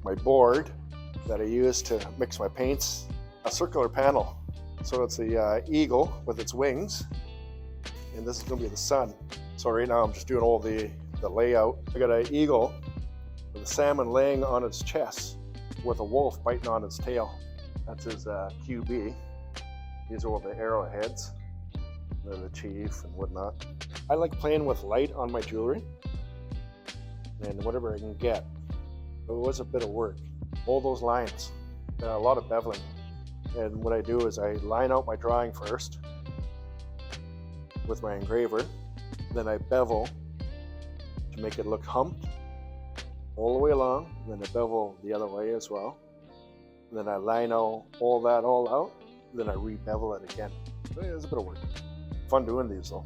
my board that I use to mix my paints, a circular panel. So it's the eagle with its wings, and this is going to be the sun. So right now I'm just doing all the layout. I got an eagle with a salmon laying on its chest with a wolf biting on its tail. That's his QB. These are all the arrowheads, and then the chief and whatnot. I like playing with light on my jewelry and whatever I can get. It was a bit of work. All those lines, a lot of beveling. And what I do is I line out my drawing first with my engraver, then I bevel to make it look humped all the way along, and then I bevel the other way as well. And then I line out all out, then I re-bevel it again. It's a bit of work. Fun doing these though.